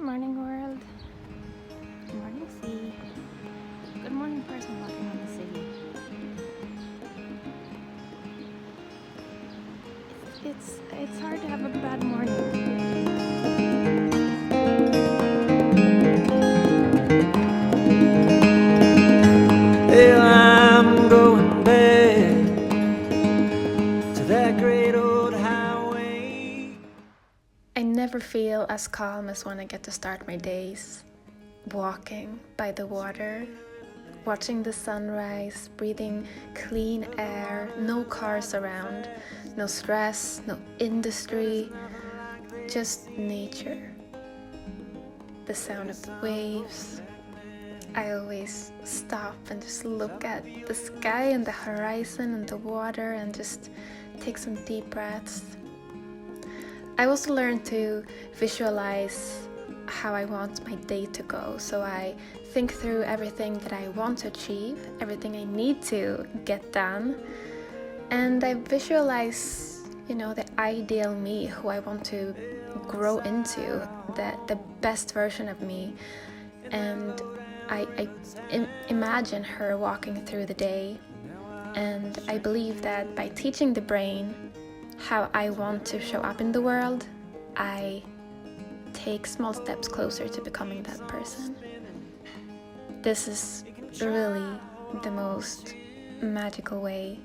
morning, world. Good morning, sea. Good morning, person walking on the sea. It's hard to have a bad morning. Well, I'm going back to that great old highway. I never feel as calm as when I get to start my days walking by the water, watching the sunrise, breathing clean air, no cars around, no stress, no industry, just nature. The sound of the waves. I always stop and just look at the sky and the horizon and the water and just take some deep breaths. I also learned to visualize how I want my day to go. So I think through everything that I want to achieve, everything I need to get done. And I visualize, the ideal me, who I want to grow into, the best version of me. And I imagine her walking through the day. And I believe that by teaching the brain how I want to show up in the world, I take small steps closer to becoming that person. This is really the most magical way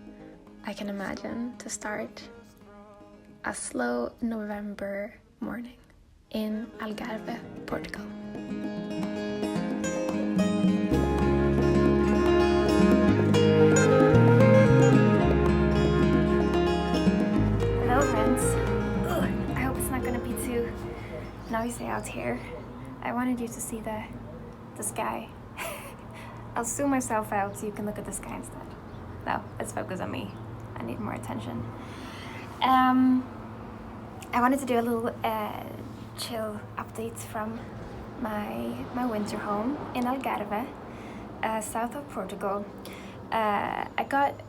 I can imagine to start a slow November morning in Algarve, Portugal. Hello friends. I hope it's not gonna be too noisy out here. I wanted you to see the sky. I'll zoom myself out so you can look at the sky instead. No, let's focus on me. I need more attention. I wanted to do a little chill update from my winter home in Algarve, south of Portugal. I got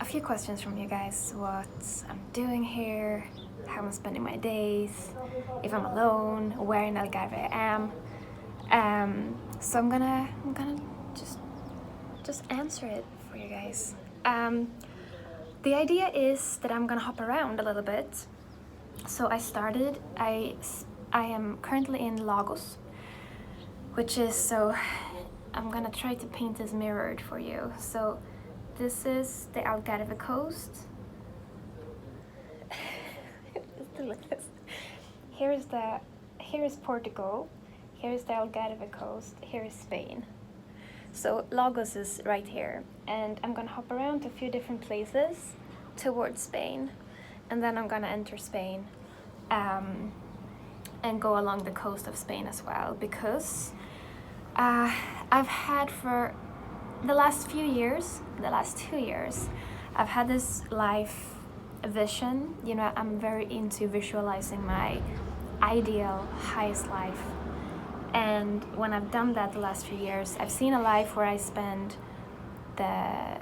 a few questions from you guys: what I'm doing here, how I'm spending my days, if I'm alone, where in Algarve I am. So I'm gonna just answer it for you guys. The idea is that I'm gonna hop around a little bit. So I am currently in Lagos, which is, so I'm gonna try to paint this mirrored for you. So this is the Algarve coast. Here is Portugal, here is the Algarve coast, here is Spain. So Lagos is right here, and I'm gonna hop around to a few different places towards Spain, and then I'm gonna enter Spain and go along the coast of Spain as well, because I've had for the last 2 years, I've had this life vision. I'm very into visualizing my ideal highest life. And when I've done that the last few years, I've seen a life where I spend the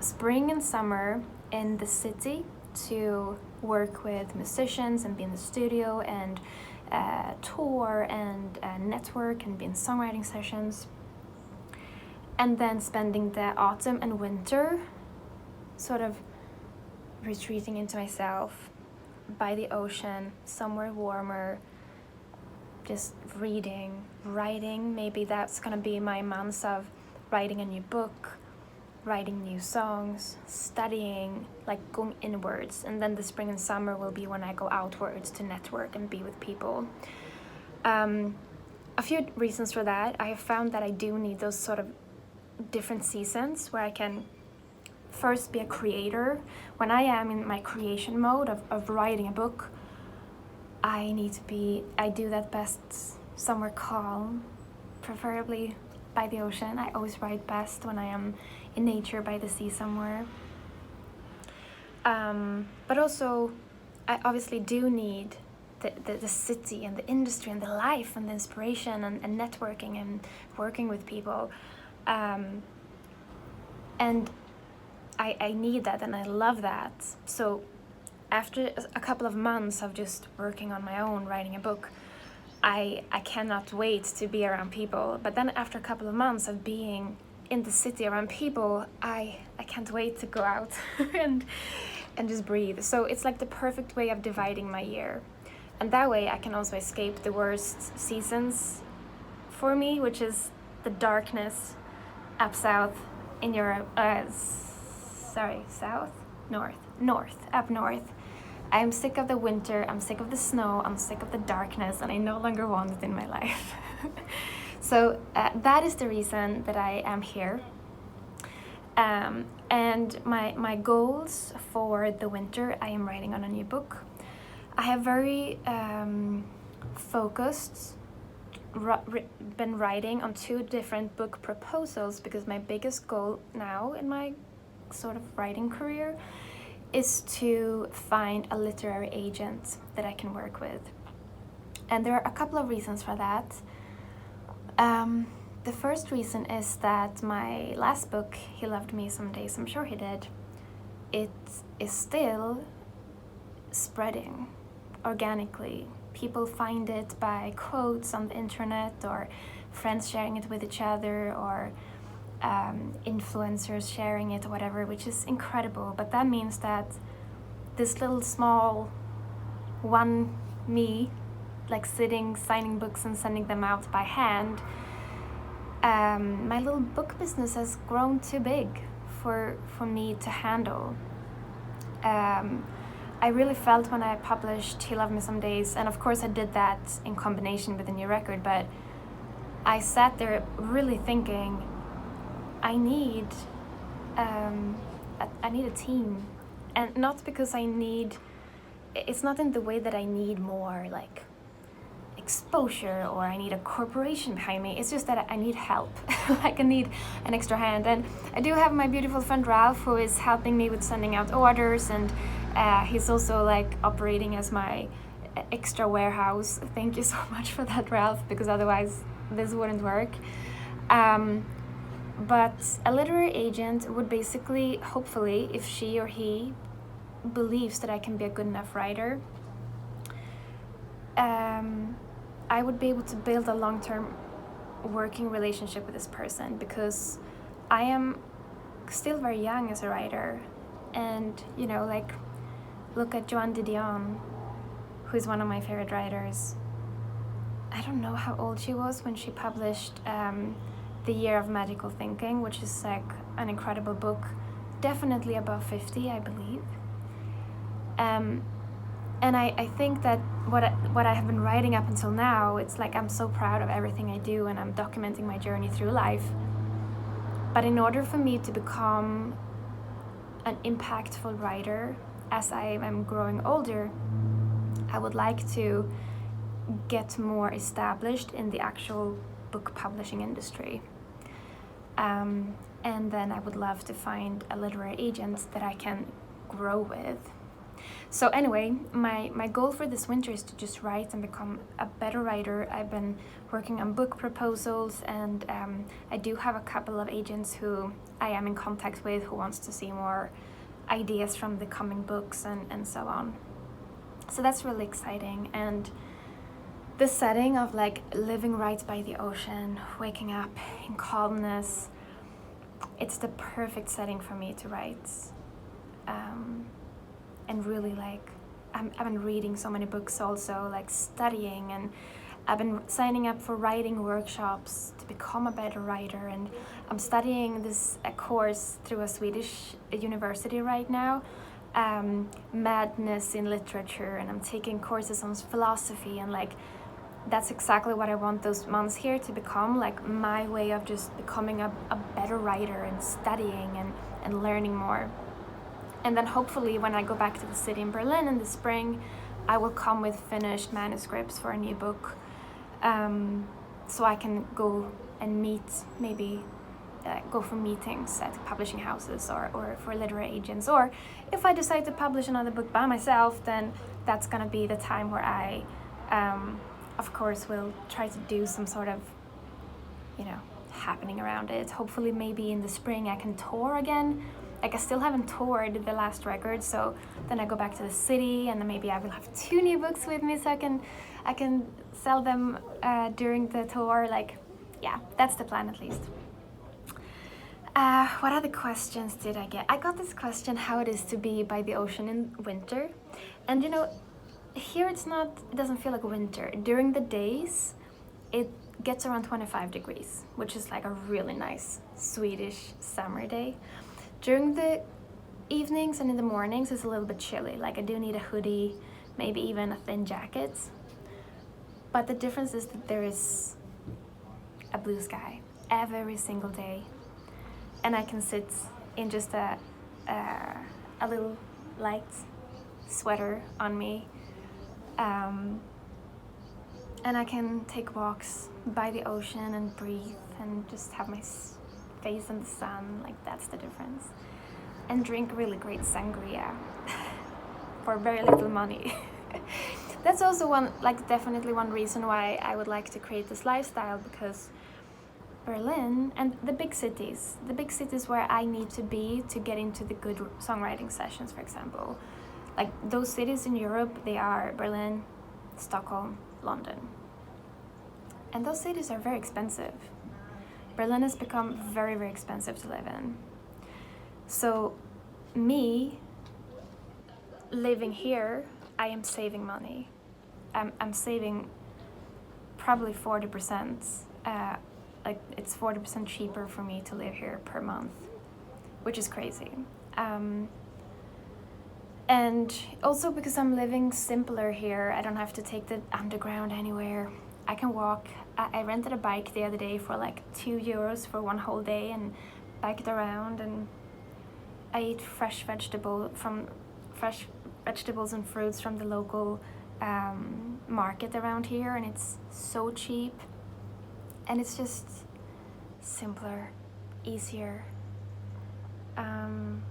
spring and summer in the city to work with musicians and be in the studio and tour and network and be in songwriting sessions. And then spending the autumn and winter sort of retreating into myself by the ocean, somewhere warmer, just reading, writing. Maybe that's gonna be my months of writing a new book, writing new songs, studying, like going inwards. And then the spring and summer will be when I go outwards to network and be with people. A few reasons for that. I have found that I do need those sort of different seasons where I can first be a creator. When I am in my creation mode of writing a book, I do that best somewhere calm, preferably by the ocean. I always write best when I am in nature, by the sea somewhere. But also, I obviously do need the city and the industry and the life and the inspiration and networking and working with people. And I need that, and I love that. So after a couple of months of just working on my own, writing a book, I cannot wait to be around people. But then after a couple of months of being in the city around people, I can't wait to go out and just breathe. So it's like the perfect way of dividing my year. And that way I can also escape the worst seasons for me, which is the darkness up south in Europe. Up north. I'm sick of the winter, I'm sick of the snow, I'm sick of the darkness, and I no longer want it in my life. So that is the reason that I am here. And my goals for the winter, I am writing on a new book. I have very focused, been writing on 2 different book proposals, because my biggest goal now in my sort of writing career is to find a literary agent that I can work with. And there are a couple of reasons for that. The first reason is that my last book, He Loved Me Some Days, I'm Sure He Did, it is still spreading organically. People find it by quotes on the internet, or friends sharing it with each other, or influencers sharing it, or whatever, which is incredible. But that means that this little small one me, like sitting, signing books and sending them out by hand, my little book business has grown too big for me to handle. I really felt when I published He Loved Me Some Days, and of course I did that in combination with a new record, but I sat there really thinking, I need a team. And not because it's not in the way that I need more like exposure or I need a corporation behind me. It's just that I need help. Like I need an extra hand. And I do have my beautiful friend Ralph, who is helping me with sending out orders, and he's also like operating as my extra warehouse. Thank you so much for that, Ralph, because otherwise this wouldn't work. But a literary agent would basically, hopefully, if she or he believes that I can be a good enough writer, I would be able to build a long-term working relationship with this person, because I am still very young as a writer. And, you know, like, look at Joan Didion, who is one of my favorite writers. I don't know how old she was when she published The Year of Magical Thinking, which is like an incredible book, definitely above 50, I believe. And I think that what I have been writing up until now, it's like I'm so proud of everything I do, and I'm documenting my journey through life. But in order for me to become an impactful writer as I am growing older, I would like to get more established in the actual book publishing industry. And then I would love to find a literary agent that I can grow with. So anyway, my goal for this winter is to just write and become a better writer. I've been working on book proposals, and I do have a couple of agents who I am in contact with who wants to see more ideas from the coming books and so on. So that's really exciting. And the setting of like living right by the ocean, waking up in calmness, it's the perfect setting for me to write. And really like, I've been reading so many books also, like studying, and I've been signing up for writing workshops to become a better writer. And I'm studying this course through a Swedish university right now, Madness in Literature, and I'm taking courses on philosophy, and like that's exactly what I want those months here to become, like my way of just becoming a better writer and studying and learning more. And then hopefully when I go back to the city in Berlin in the spring, I will come with finished manuscripts for a new book, so I can go and meet, maybe go for meetings at publishing houses or for literary agents. Or if I decide to publish another book by myself, then that's gonna be the time where I, of course, will try to do some sort of, happening around it. Hopefully maybe in the spring I can tour again. Like I still haven't toured the last record, so then I go back to the city, and then maybe I will have 2 new books with me, so I can sell them during the tour. Like, yeah, that's the plan at least. What other questions did I get? I got this question how it is to be by the ocean in winter. And here it doesn't feel like winter. During the days, it gets around 25 degrees, which is like a really nice Swedish summer day. During the evenings and in the mornings, it's a little bit chilly. Like I do need a hoodie, maybe even a thin jacket. But the difference is that there is a blue sky every single day. And I can sit in just a little light sweater on me. And I can take walks by the ocean and breathe and just have my face in the sun. Like, that's the difference. And drink really great sangria for very little money. That's also definitely one reason why I would like to create this lifestyle, because Berlin and the big cities where I need to be to get into the good songwriting sessions, for example. Like those cities in Europe, they are Berlin, Stockholm, London. And those cities are very expensive. Berlin has become very, very expensive to live in. So me living here, I am saving money. I'm saving probably 40%. Like it's 40% cheaper for me to live here per month, which is crazy. And also because I'm living simpler here, I don't have to take the underground anywhere. I can walk. I rented a bike the other day for like €2 for one whole day and biked around, and I eat fresh vegetables and fruits from the local market around here, and it's so cheap. And it's just simpler, easier, and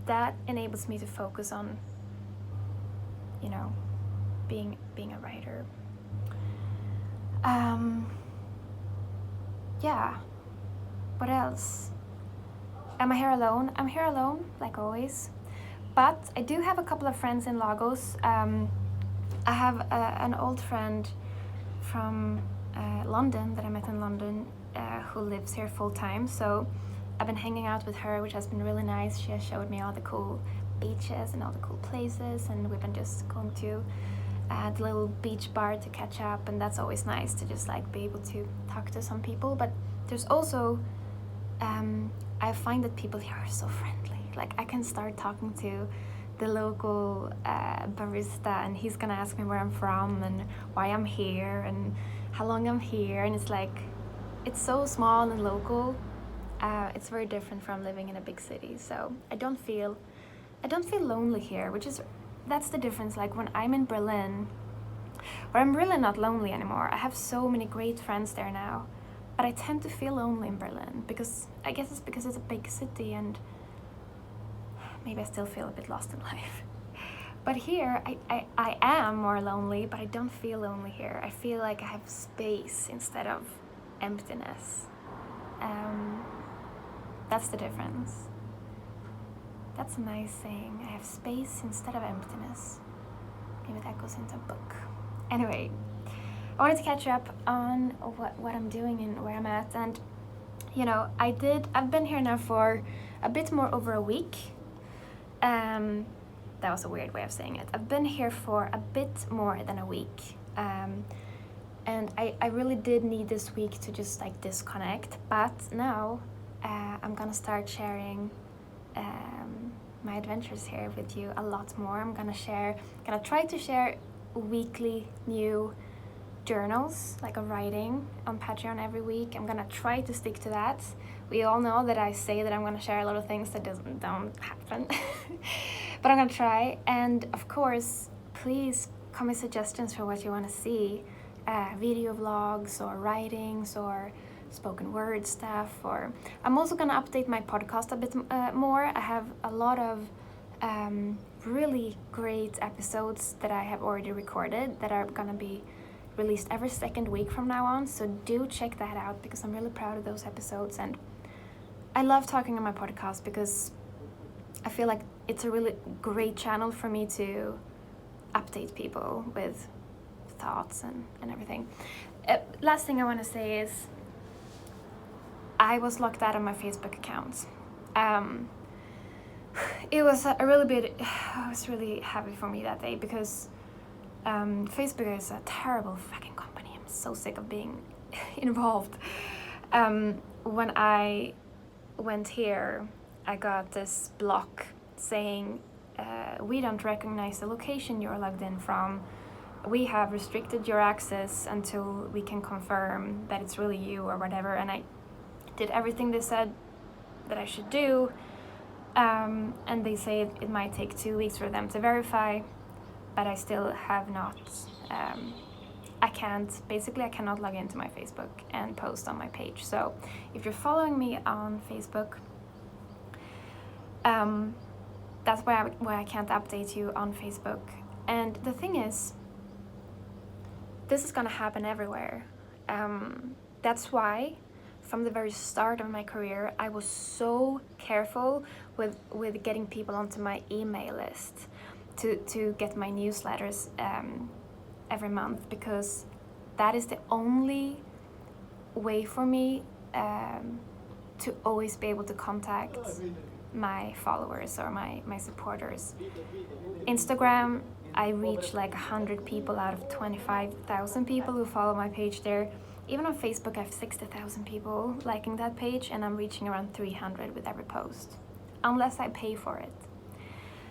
that enables me to focus on, being a writer. Yeah. What else? Am I here alone? I'm here alone, like always. But I do have a couple of friends in Lagos. I have an old friend from London that I met in London who lives here full time. So I've been hanging out with her, which has been really nice. She has showed me all the cool beaches and all the cool places, and we've been just going to the little beach bar to catch up, and that's always nice to just like be able to talk to some people. But there's also I find that people here are so friendly. Like I can start talking to the local barista, and he's gonna ask me where I'm from and why I'm here and how long I'm here, and it's so small and local. It's very different from living in a big city, so I don't feel lonely here, that's the difference. Like when I'm in Berlin, where I'm really not lonely anymore. I have so many great friends there now, but I tend to feel lonely in Berlin because it's a big city, and maybe I still feel a bit lost in life. But here, I am more lonely, but I don't feel lonely here. I feel like I have space instead of emptiness. That's the difference. That's a nice saying. I have space instead of emptiness. Maybe that goes into a book. Anyway, I wanted to catch up on what I'm doing and where I'm at. And, I've been here now for a bit more over a week. That was a weird way of saying it. I've been here for a bit more than a week. And I really did need this week to just like disconnect. But now I'm gonna start sharing my adventures here with you a lot more. I'm gonna try to share weekly new journals, like a writing on Patreon every week. I'm gonna try to stick to that. We all know that I say that I'm gonna share a lot of things that don't happen. But I'm gonna try. And of course, please comment suggestions for what you wanna see. Video vlogs or writings or spoken word stuff. Or I'm also gonna update my podcast a bit more. I have a lot of really great episodes that I have already recorded that are gonna be released every second week from now on, so do check that out because I'm really proud of those episodes. And I love talking on my podcast because I feel like it's a really great channel for me to update people with thoughts and everything. Last thing I want to say is I was locked out of my Facebook account. It was it was really heavy for me that day because Facebook is a terrible fucking company. I'm so sick of being involved. When I went here, I got this block saying, we don't recognize the location you're logged in from. We have restricted your access until we can confirm that it's really you or whatever. And I did everything they said that I should do. And they say it might take 2 weeks for them to verify, but I still have not. I cannot log into my Facebook and post on my page. So if you're following me on Facebook, that's why I can't update you on Facebook. And the thing is, this is gonna happen everywhere. That's why from the very start of my career, I was so careful with getting people onto my email list to get my newsletters every month, because that is the only way for me to always be able to contact my followers or my supporters. Instagram, I reach like 100 people out of 25,000 people who follow my page there. Even on Facebook, I have 60,000 people liking that page, and I'm reaching around 300 with every post, unless I pay for it.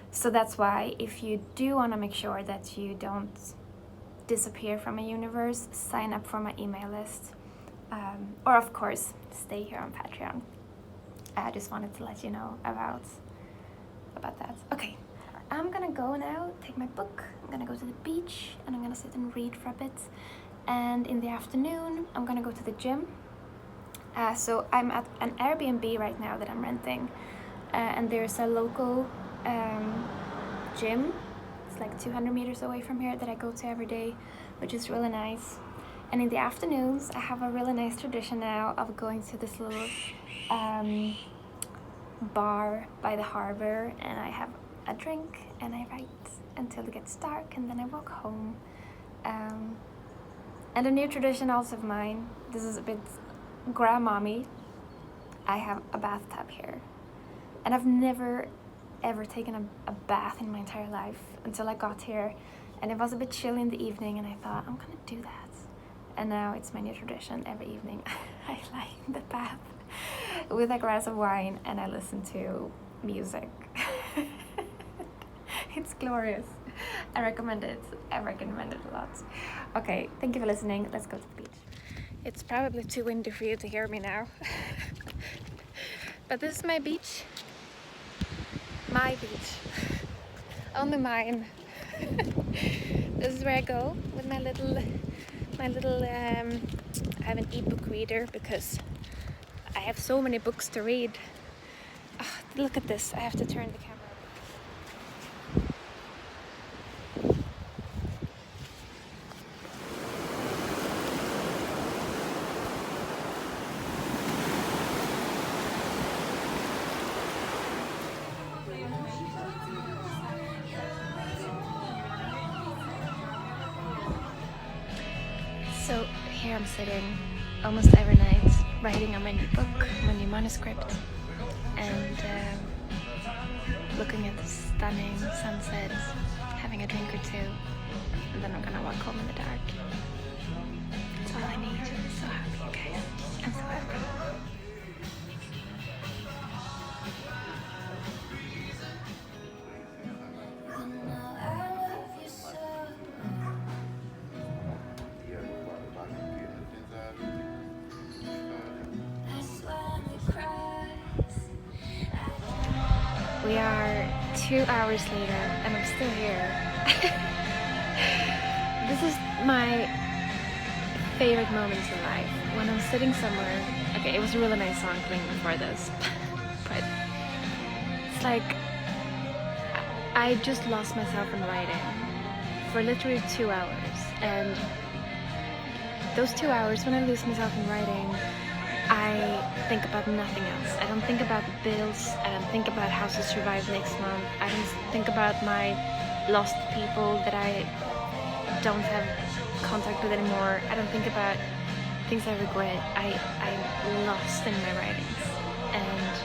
So that's why if you do want to make sure that you don't disappear from my universe, sign up for my email list. Or of course, stay here on Patreon. I just wanted to let you know about that. Okay, I'm gonna go now, take my book, I'm gonna go to the beach, and I'm gonna sit and read for a bit. And in the afternoon, I'm gonna go to the gym. So I'm at an Airbnb right now that I'm renting. And there's a local gym. It's like 200 meters away from here that I go to every day, which is really nice. And in the afternoons, I have a really nice tradition now of going to this little bar by the harbor, and I have a drink and I write until it gets dark, and then I walk home. And a new tradition also of mine, this is a bit grandmommy, I have a bathtub here. And I've never ever taken a bath in my entire life until I got here, and it was a bit chilly in the evening, and I thought, I'm gonna do that. And now it's my new tradition. Every evening I lie in the bath with a glass of wine and I listen to music. It's glorious. I recommend it. I recommend it a lot. Okay, thank you for listening. Let's go to the beach. It's probably too windy for you to hear me now. But this is my beach. My beach. Only mine. This is where I go with my little I have an ebook reader because I have so many books to read. Oh, look at this. I have to turn the camera. So here I'm sitting almost every night writing on my new book, my new manuscript, and looking at the stunning sunset, having a drink or two, and then I'm gonna walk home in the dark. That's all I need. I'm so happy, guys. I'm so happy. We are 2 hours later and I'm still here. This is my favorite moments in life. When I'm sitting somewhere, okay, it was a really nice song playing before this, but it's like I just lost myself in writing for literally 2 hours, and those 2 hours when I lose myself in writing, I think about nothing else. I don't think about bills. I don't think about how to survive next month. I don't think about my lost people that I don't have contact with anymore. I don't think about things I regret. I'm lost in my writings, and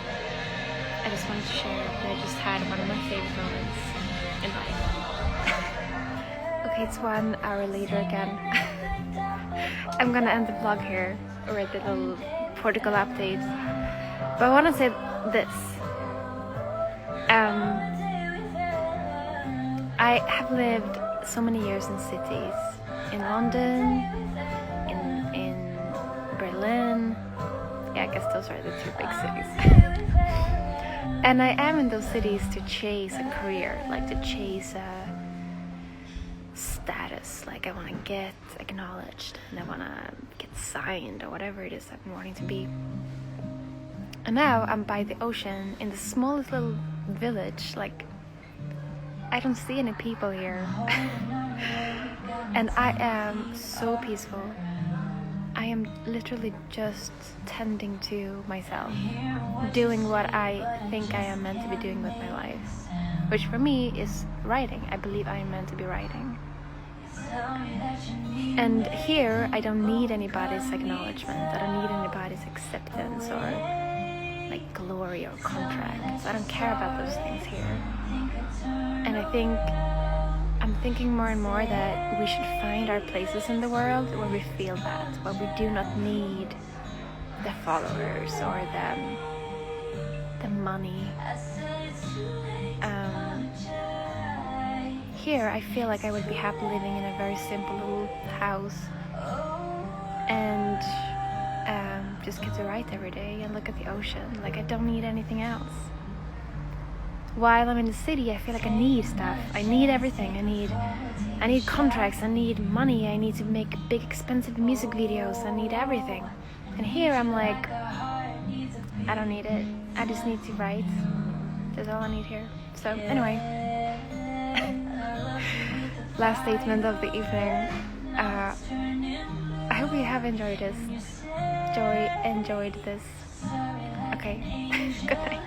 I just wanted to share that I just had one of my favorite moments in life. Okay, it's 1 hour later again. I'm gonna end the vlog here, or the little Portugal update. But I want to say this. I have lived so many years in cities, in London, in Berlin. Yeah, I guess those are the 2 big cities. And I am in those cities to chase a career, like to chase a status, like I want to get acknowledged and I want to get signed or whatever it is I'm wanting to be. And now I'm by the ocean in the smallest little village, like I don't see any people here. And I am so peaceful. I am literally just tending to myself, doing what I think I am meant to be doing with my life, which for me is writing. I believe I am meant to be writing. And here I don't need anybody's acknowledgement. I don't need anybody's acceptance or like glory or contracts. I don't care about those things here. And I think I'm thinking more and more that we should find our places in the world where we feel that, where we do not need the followers or the money. Here I feel like I would be happy living in a very simple little house and just get to write every day and look at the ocean. Like I don't need anything else. While I'm in the city, I feel like I need stuff. I need everything. I need contracts. I need money. I need to make big, expensive music videos. I need everything. And here I'm like, I don't need it. I just need to write. That's all I need here. So anyway, last statement of the evening. I hope you have enjoyed this. Enjoyed this. Okay. Good night.